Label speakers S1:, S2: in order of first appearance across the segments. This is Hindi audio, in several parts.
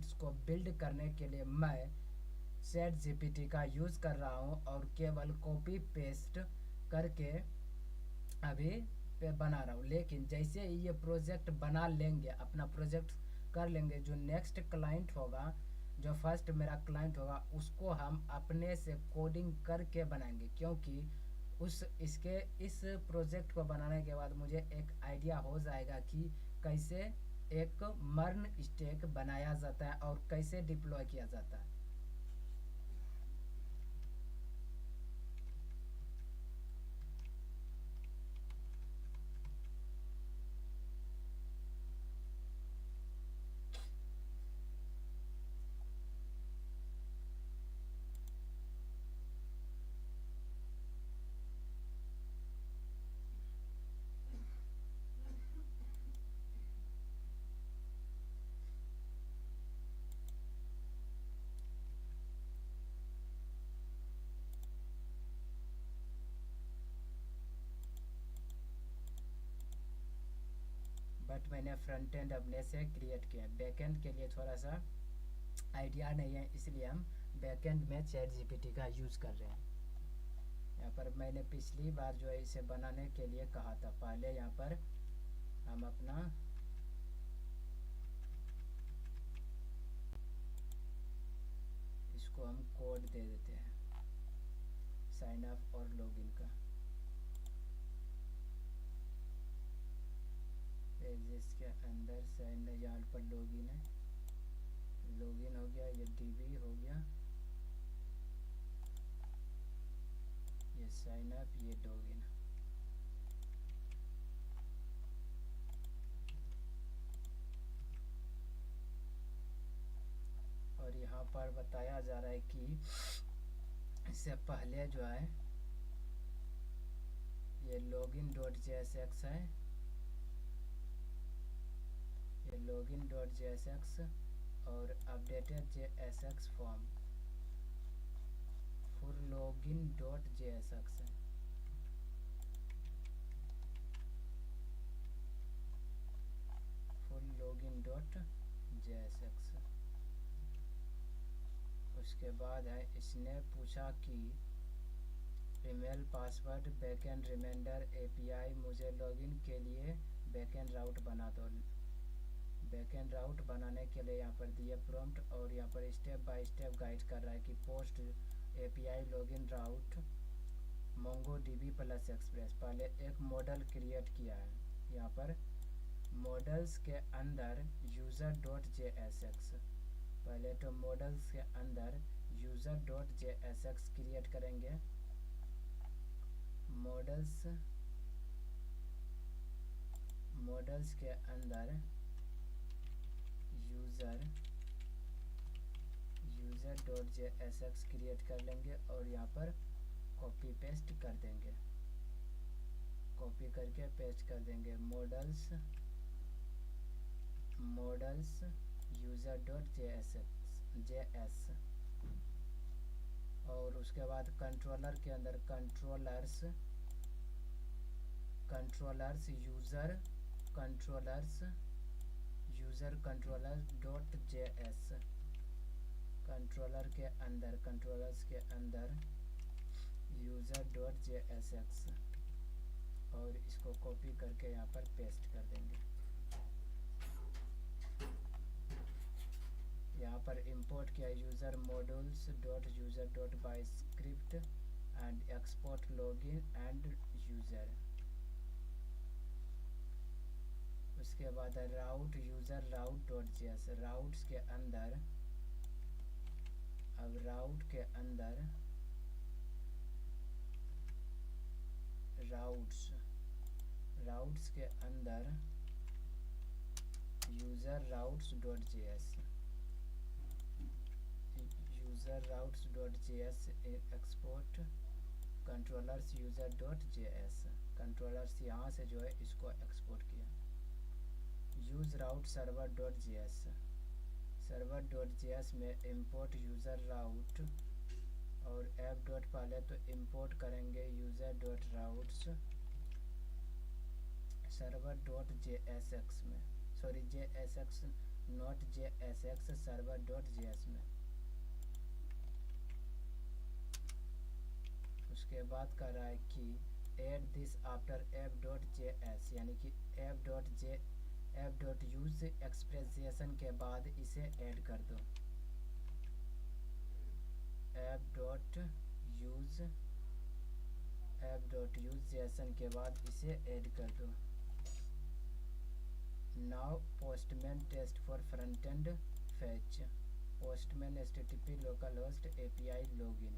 S1: क्लाइंट्स को बिल्ड करने के लिए मैं चैट जीपीटी का यूज़ कर रहा हूँ और केवल कॉपी पेस्ट करके अभी पे बना रहा हूँ। लेकिन जैसे ही ये प्रोजेक्ट बना लेंगे, अपना प्रोजेक्ट कर लेंगे, जो नेक्स्ट क्लाइंट होगा, जो फर्स्ट मेरा क्लाइंट होगा, उसको हम अपने से कोडिंग करके बनाएंगे। क्योंकि इस प्रोजेक्ट को बनाने के बाद मुझे एक आइडिया हो जाएगा कि कैसे एक मर्न स्टैक बनाया जाता है और कैसे डिप्लॉय किया जाता है। बट मैंने फ्रंट एंड अपने से क्रिएट किया है। बैकएंड के लिए थोड़ा सा आइडिया नहीं है, इसलिए हम बैकएंड में चैट जीपीटी का यूज़ कर रहे हैं। यहाँ पर मैंने पिछली बार जो है इसे बनाने के लिए कहा था। पहले यहाँ पर हम अपना इसको हम कोड दे देते हैं साइन अप और लॉगिन का। जिसके अंदर साइन, यहाँ पर लॉगिन है, लॉगिन हो गया, ये डीबी हो गया, ये साइन अप, ये लॉगिन। और यहाँ पर बताया जा रहा है कि इससे पहले जो है ये लॉगिन डॉट जेएसएक्स है, ये लॉगिन डॉट जेएसएक्स और updated JSX form for login dot JSX है। Full login dot JSX. उसके बाद है इसने पूछा कि email password backend reminder API, मुझे लॉगिन के लिए बैकएंड राउट बना दो। बैकएंड राउट बनाने के लिए यहाँ पर दिए प्रॉम्प्ट और यहाँ पर स्टेप बाय स्टेप गाइड कर रहा है कि पोस्ट एपीआई लॉगिन राउट मोंगोडीबी प्लस एक्सप्रेस। पहले एक मॉडल क्रिएट किया है, यहाँ पर मॉडल्स के अंदर यूज़र डॉट जेएसएक्स, पहले तो मॉडल्स के अंदर यूज़र डॉट जेएसएक्स क्रिएट करेंगे। मॉडल्स के अंदर यूज़र डॉट जेएसएक्स क्रिएट कर लेंगे और यहाँ पर कॉपी पेस्ट कर देंगे, कॉपी करके पेस्ट कर देंगे मॉडल्स यूज़र डॉट जेएस। और उसके बाद कंट्रोलर के अंदर user controller dot JS, controllers के अंदर यूज़र डॉट जेएसएक्स और इसको कॉपी करके यहाँ पर पेस्ट कर देंगे। यहाँ पर इंपोर्ट किया user modules dot user dot by script and export login and user. उसके बाद route user route dot JS, routes के अंदर, अब राउट्स के अंदर user routes dot JS, user routes dot JS export controllers user dot JS, controllers यहाँ से जो है इसको एक्सपोर्ट किया। Use route server dot JS, server dot JS में इंपोर्ट यूज़र राउट और ऐप डॉट, पहले तो इंपोर्ट करेंगे user dot routes server dot JSX में, sorry JSX not JSX server.js में। उसके बाद कर रहा है कि एड दिस आफ्टर app.js, यानी कि app.use एक्सप्रेशन के बाद इसे ऐड कर दो। app.use JSON के बाद इसे ऐड कर दो। Now Postman test for front end fetch. Postman HTTP localhost API login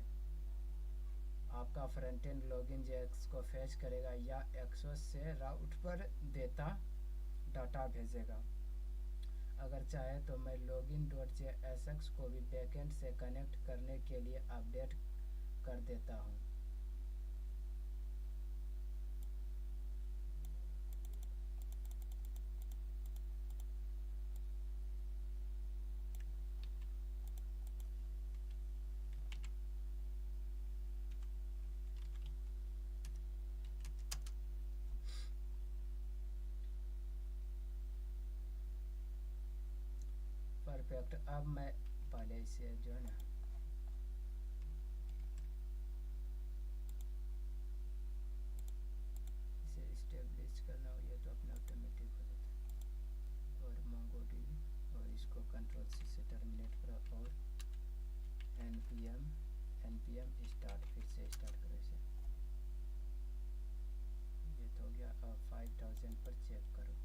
S1: आपका फ्रंट एंड लॉगिन जेएक्स को फैच करेगा या एक्सोस से राउट पर डाटा भेजेगा। अगर चाहे तो मैं login.jsx को भी बैकएंड से कनेक्ट करने के लिए अपडेट कर देता हूँ। परफेक्ट। अब मैं पहले इसे जो है ना इसे इस्टेब्लिश करना हो, ये तो अपना ऑटोमेटिक हो जाता है। और MongoDB और इसको कंट्रोल C से टर्मिनेट करो और npm स्टार्ट, फिर से स्टार्ट करो इसे। ये तो हो गया। अब 5000 पर चेक करो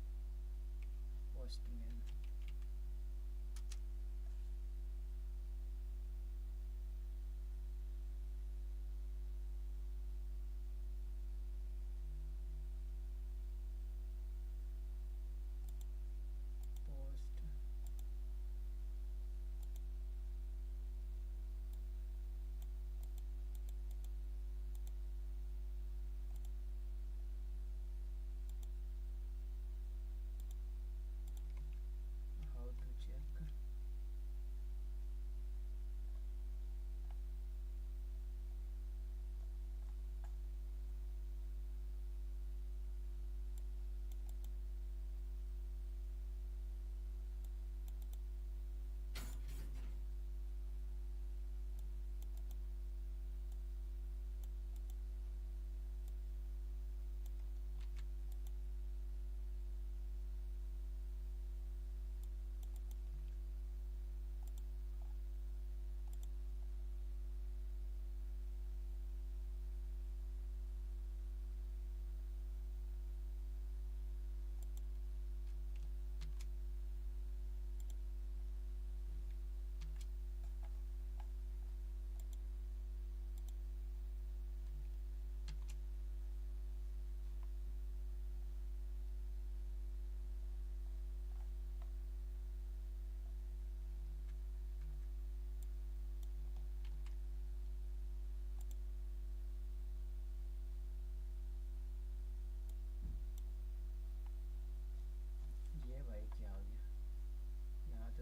S1: पोस्टमैन।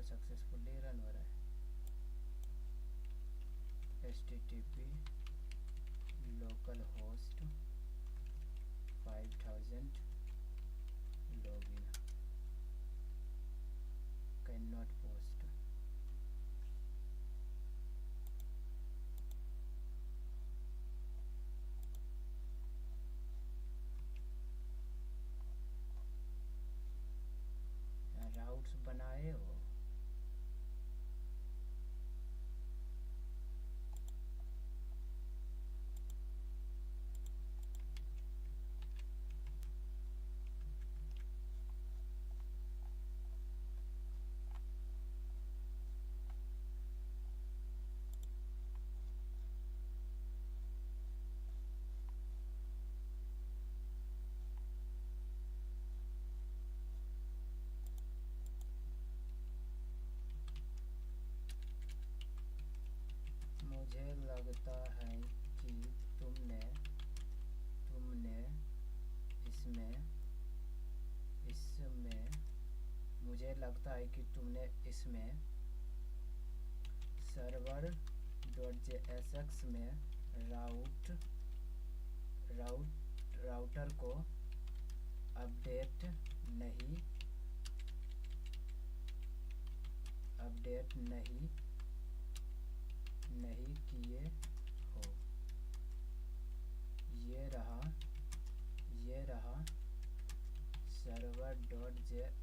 S1: सक्सेसफुली रन हो रहा है। HTTP localhost 5000 login cannot post। Routes बनाए हो मुझे लगता है कि तुमने इसमें मुझे लगता है कि तुमने इसमें server.jsx में राउटर को अपडेट नहीं अपडेट नहीं किए हो। ये रहा server.js।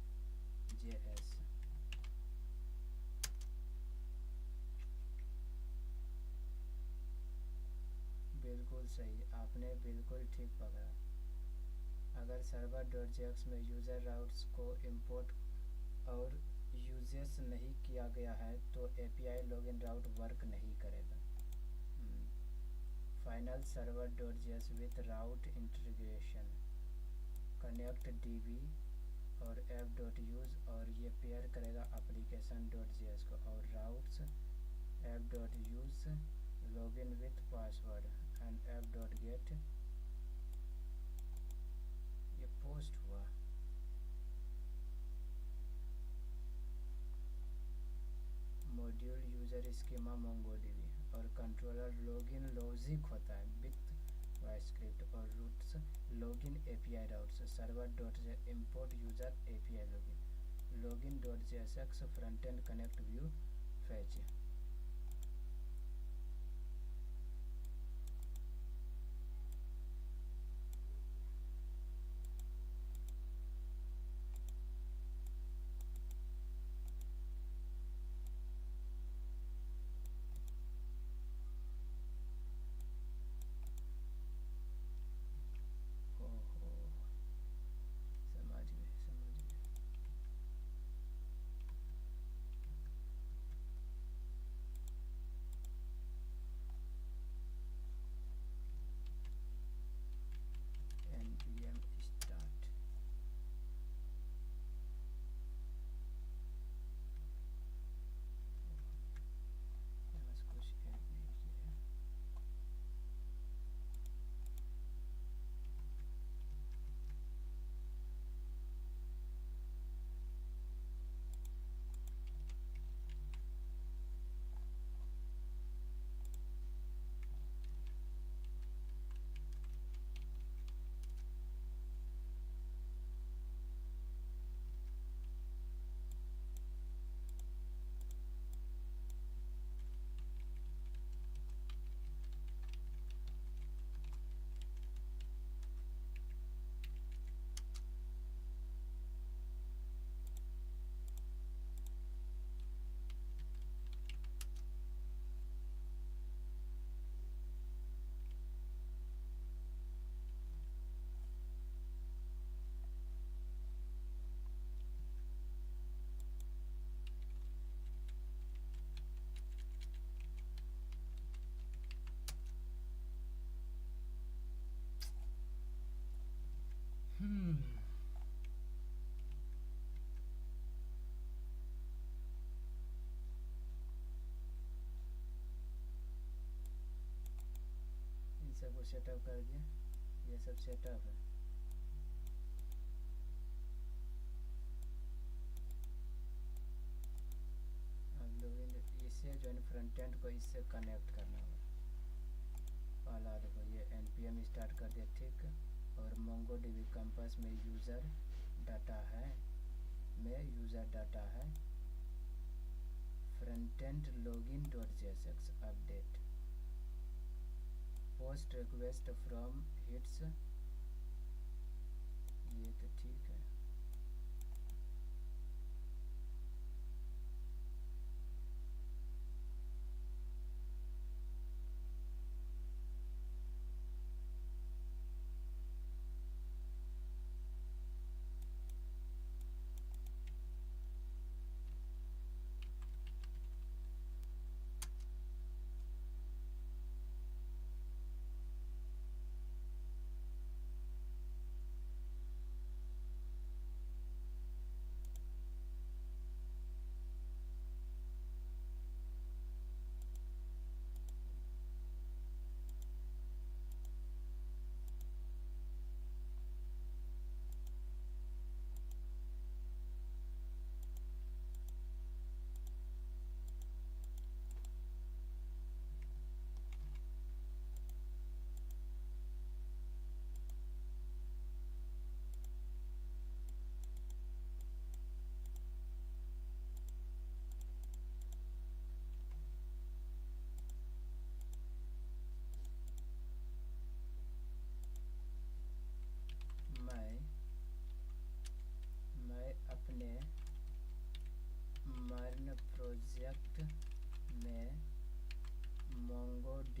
S1: बिल्कुल सही, आपने बिल्कुल ठीक पकड़ा। अगर server.js में यूज़र राउट्स को इंपोर्ट और यूजेस नहीं किया गया है तो API लॉगिन राउट वर्क नहीं करेगा। Final server.js with route integration connect DB और app.use और ये पेयर करेगा application.js को और routes app.use login with password and app.get ये पोस्ट हुआ। मॉड्यूल यूजर स्कीमा MongoDB और कंट्रोलर लॉगिन लॉजिक होता है विथ वाइस्क्रिप्ट और routes login API routes server.js import user API login.jsx front end connect view fetch. सबको सेटअप कर दिया, ये सब सेटअप है। अब लोग इससे जो है फ्रंट एंड को इससे कनेक्ट करना होगा। पहला देखो ये npm स्टार्ट कर दिया, ठीक। और MongoDB कैंपस में यूज़र डाटा है front and login.jsx update post request from hits, ये तो ठीक है।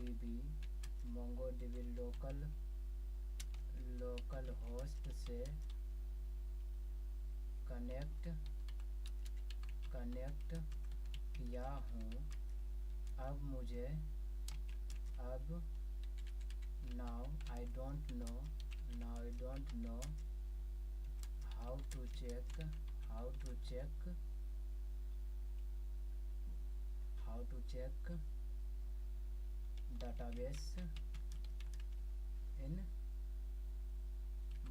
S1: मोंगोडीबी लोकल होस्ट से कनेक्ट किया हूँ। अब now I don't know how to check database in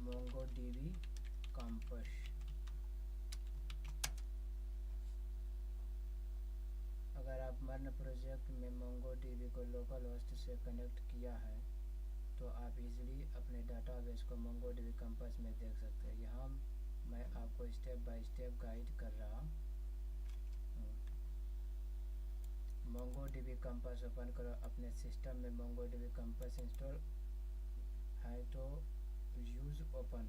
S1: MongoDB campus। अगर आप मर्न प्रोजेक्ट में MongoDB को लोकल होस्ट से कनेक्ट किया है तो आप इजीली अपने डाटाबेस को MongoDB कैंपस में देख सकते हैं। यहाँ मैं आपको स्टेप बाय स्टेप गाइड कर रहा हूँ। MongoDB कैंपस ओपन करो। अपने सिस्टम में MongoDB कैंपस इंस्टॉल है तो यूज़ ओपन,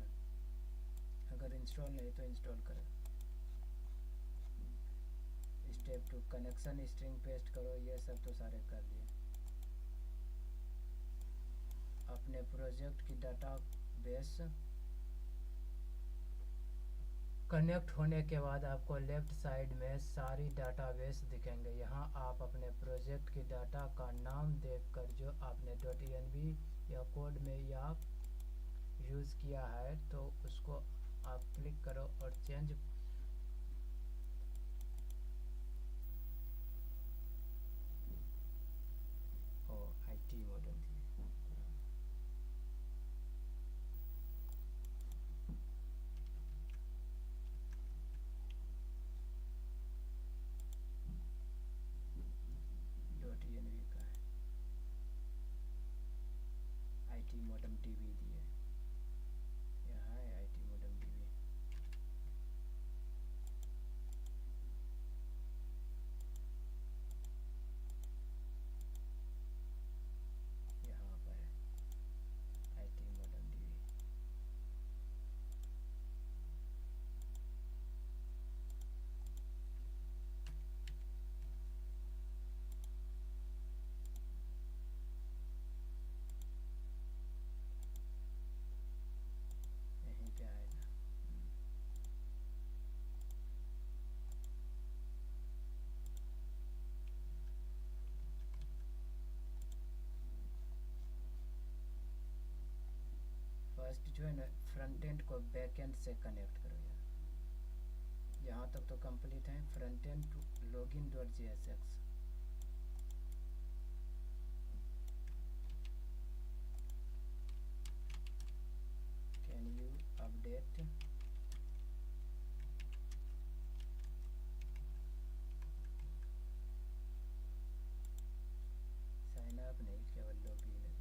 S1: अगर इंस्टॉल नहीं तो इंस्टॉल करें। स्टेप 2 कनेक्शन स्ट्रिंग पेस्ट करो। ये सब तो सारे कर लिए। अपने प्रोजेक्ट की डाटाबेस कनेक्ट होने के बाद आपको लेफ्ट साइड में सारी डाटाबेस दिखेंगे। यहाँ आप अपने प्रोजेक्ट की डाटा का नाम देखकर जो आपने .env या कोड में या यूज़ किया है तो उसको आप क्लिक करो और चेंज हो IT मॉडल दिए। .env का है, IT मॉडल DB दिए। यहाँ है IT मॉडल DB। यहाँ पर है IT मॉडल DB। यहीं पे आएगा। फर्स्ट जो है ना फ्रंट एंड को बैक एंड से कनेक्ट करो यार। यहाँ तक तो कंप्लीट है। Front end to login.jsx। Can you update sign up नहीं, केवल लॉगिन है।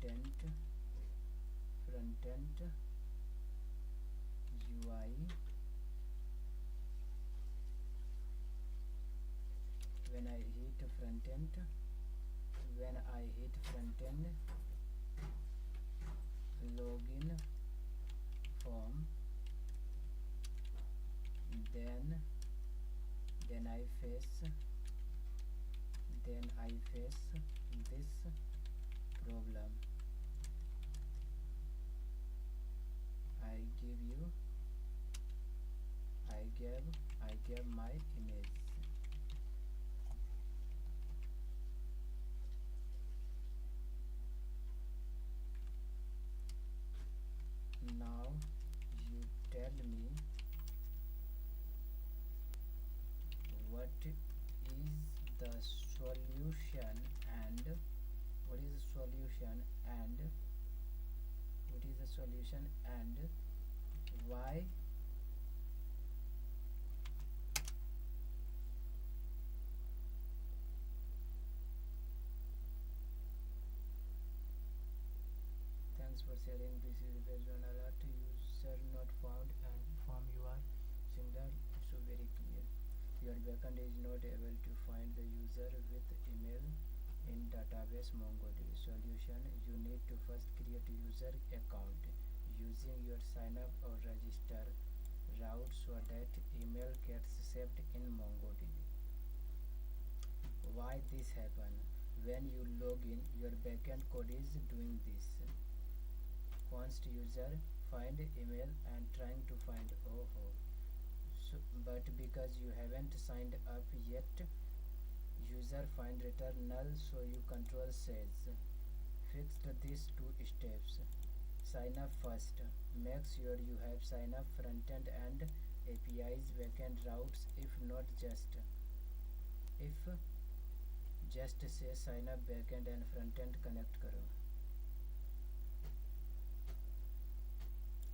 S1: front end UI. When I hit front end login form, then I face this problem. I gave my image. Now you tell me what is the solution and why thanks for sharing. This is based on alert user not found and form you are single. It's so very clear. Your backend is not able to find the user with email in database MongoDB. Solution: you need to first create a user account using your sign up or register route so that email gets saved in MongoDB. Why this happen? When you log in, your backend code is doing this. Const user find email and trying to find but because you haven't signed up yet, user find return null, so you control says fixed these two steps. Sign up first. Make sure you have sign up frontend and APIs backend routes. If just say sign up backend and frontend connect करो.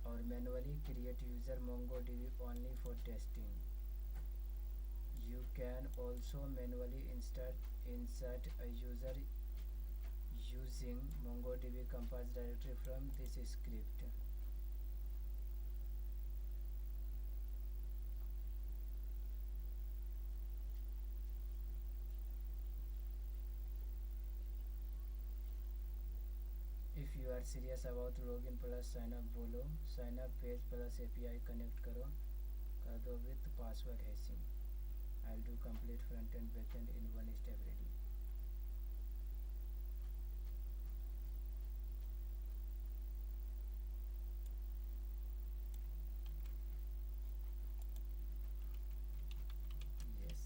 S1: Or manually create user MongoDB only for testing. You can also manually insert a user using MongoDB compose directory from this script. If you are serious about login plus sign up, बोलो sign up page plus API connect कर दो with password hashing. I'll do complete front end backend in one step. Ready? Yes.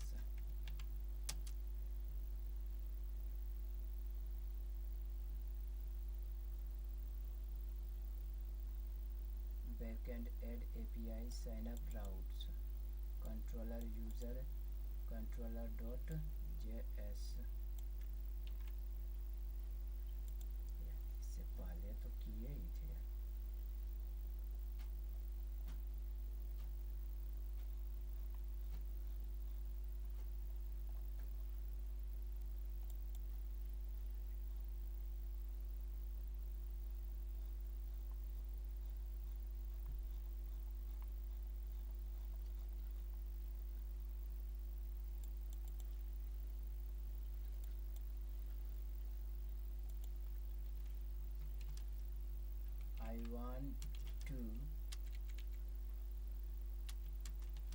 S1: Backend add API sign up routes. Controller user controller.js. इससे पहले तो किए ही थे.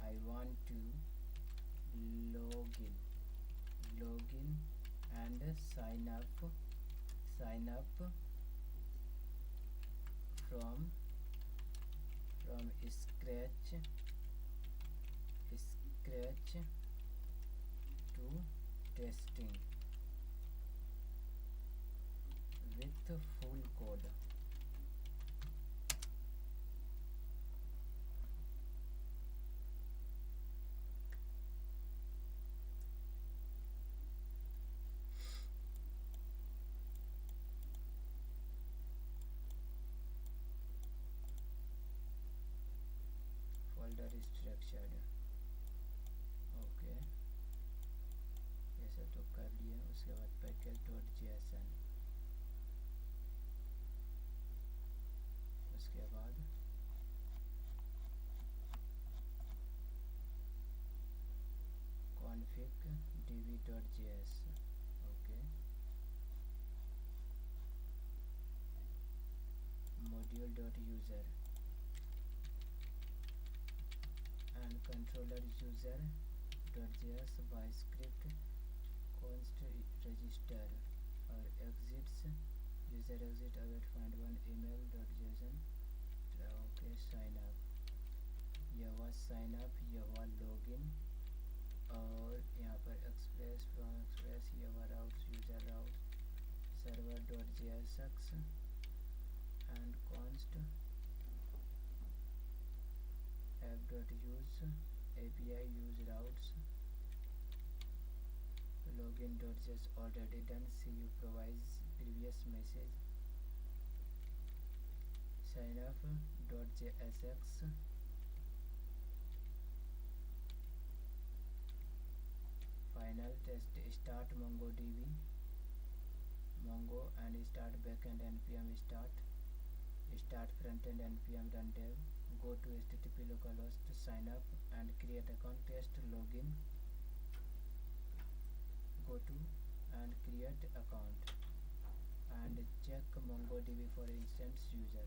S1: I want to login and sign up from scratch to testing with full code. Folder structured. Okay, ऐसा तो कर लिया. उसके बाद package.json. उसके बाद config db.js, okay, module.user and controller user.js by script const register और exits user exit await find one email.json, okay, sign up, यह हुआ sign up, यह हुआ login, और यहाँ पर express from express, यह हुआ routes user routes server.jsx and const app.use API use routes login.js already done, see you provides previous message, sign up.jsx, final test, start MongoDB Mongo and start backend npm start frontend npm run dev, go to http localhost, sign up and create account, test login, go to and create account and check MongoDB for instance user.